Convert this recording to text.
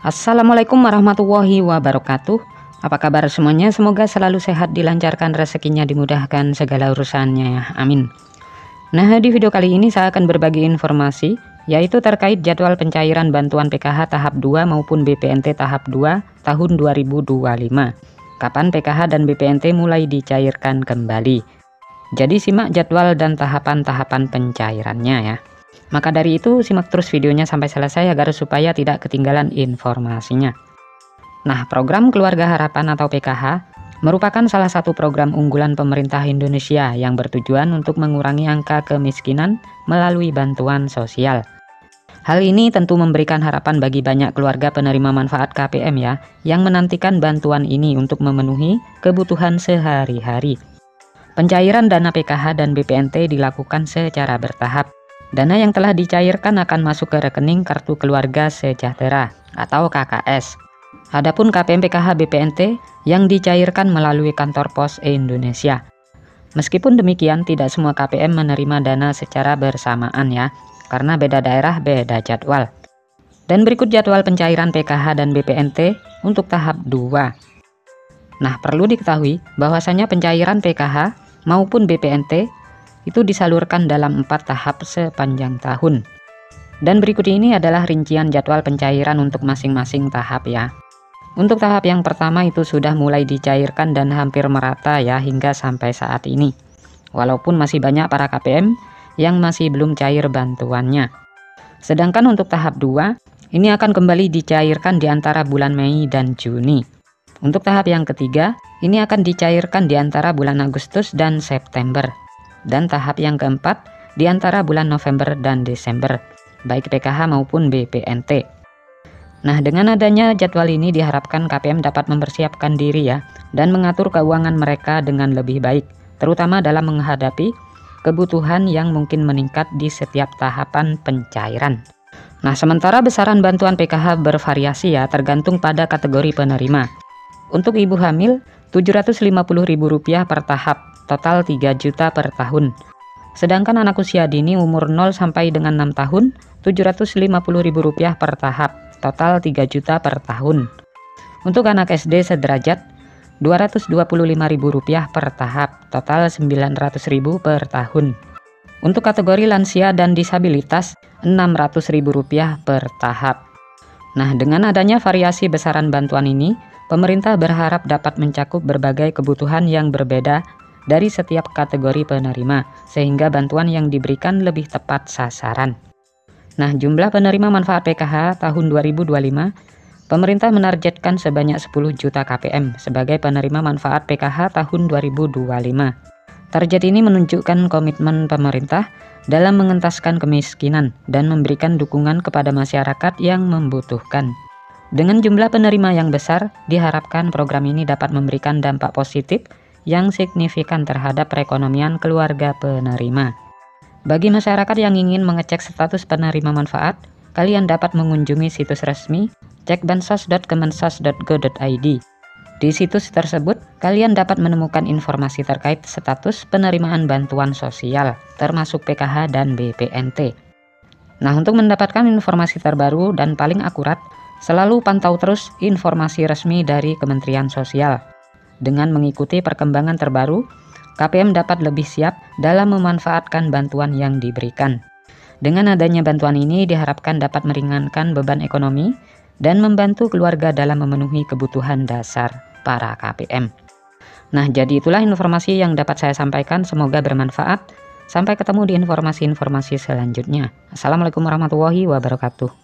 Assalamualaikum warahmatullahi wabarakatuh. Apa kabar semuanya? Semoga selalu sehat, dilancarkan rezekinya, dimudahkan segala urusannya ya. Amin. Nah, di video kali ini saya akan berbagi informasi yaitu terkait jadwal pencairan bantuan PKH tahap 2 maupun BPNT tahap 2 tahun 2025. Kapan PKH dan BPNT mulai dicairkan kembali. Jadi simak jadwal dan tahapan-tahapan pencairannya ya. Maka dari itu simak terus videonya sampai selesai agar supaya tidak ketinggalan informasinya. Nah, program Keluarga Harapan atau PKH merupakan salah satu program unggulan pemerintah Indonesia yang bertujuan untuk mengurangi angka kemiskinan melalui bantuan sosial. Hal ini tentu memberikan harapan bagi banyak keluarga penerima manfaat KPM ya, yang menantikan bantuan ini untuk memenuhi kebutuhan sehari-hari. Pencairan dana PKH dan BPNT dilakukan secara bertahap. Dana yang telah dicairkan akan masuk ke rekening Kartu Keluarga Sejahtera atau KKS. Adapun KPM PKH BPNT yang dicairkan melalui kantor pos Indonesia. Meskipun demikian, tidak semua KPM menerima dana secara bersamaan ya, karena beda daerah beda jadwal. Dan berikut jadwal pencairan PKH dan BPNT untuk tahap 2. Nah, perlu diketahui bahwasanya pencairan PKH maupun BPNT itu disalurkan dalam 4 tahap sepanjang tahun. Dan berikut ini adalah rincian jadwal pencairan untuk masing-masing tahap ya. Untuk tahap yang pertama itu sudah mulai dicairkan dan hampir merata ya hingga sampai saat ini. Walaupun masih banyak para KPM yang masih belum cair bantuannya. Sedangkan untuk tahap 2, ini akan kembali dicairkan di antara bulan Mei dan Juni. Untuk tahap yang ketiga, ini akan dicairkan di antara bulan Agustus dan September. Dan tahap yang keempat di antara bulan November dan Desember, baik PKH maupun BPNT. Nah, dengan adanya jadwal ini diharapkan KPM dapat mempersiapkan diri ya, dan mengatur keuangan mereka dengan lebih baik, terutama dalam menghadapi kebutuhan yang mungkin meningkat di setiap tahapan pencairan. Nah, sementara besaran bantuan PKH bervariasi ya, tergantung pada kategori penerima. Untuk ibu hamil, Rp750.000 per tahap, total 3 juta per tahun. Sedangkan anak usia dini umur 0 sampai dengan 6 tahun, Rp750.000 per tahap, total 3 juta per tahun. Untuk anak SD sederajat, Rp225.000 per tahap, total Rp900.000 per tahun. Untuk kategori lansia dan disabilitas, Rp600.000 per tahap. Nah, dengan adanya variasi besaran bantuan ini, pemerintah berharap dapat mencakup berbagai kebutuhan yang berbeda dari setiap kategori penerima, sehingga bantuan yang diberikan lebih tepat sasaran. Nah, jumlah penerima manfaat PKH tahun 2025, pemerintah menargetkan sebanyak 10 juta KPM sebagai penerima manfaat PKH tahun 2025. Target ini menunjukkan komitmen pemerintah dalam mengentaskan kemiskinan dan memberikan dukungan kepada masyarakat yang membutuhkan. Dengan jumlah penerima yang besar, diharapkan program ini dapat memberikan dampak positif yang signifikan terhadap perekonomian keluarga penerima. Bagi masyarakat yang ingin mengecek status penerima manfaat, kalian dapat mengunjungi situs resmi cekbansos.kemensos.go.id. Di situs tersebut, kalian dapat menemukan informasi terkait status penerimaan bantuan sosial, termasuk PKH dan BPNT. Nah, untuk mendapatkan informasi terbaru dan paling akurat, selalu pantau terus informasi resmi dari Kementerian Sosial. Dengan mengikuti perkembangan terbaru, KPM dapat lebih siap dalam memanfaatkan bantuan yang diberikan. Dengan adanya bantuan ini diharapkan dapat meringankan beban ekonomi dan membantu keluarga dalam memenuhi kebutuhan dasar para KPM. Nah, jadi itulah informasi yang dapat saya sampaikan, semoga bermanfaat. Sampai ketemu di informasi-informasi selanjutnya. Assalamualaikum warahmatullahi wabarakatuh.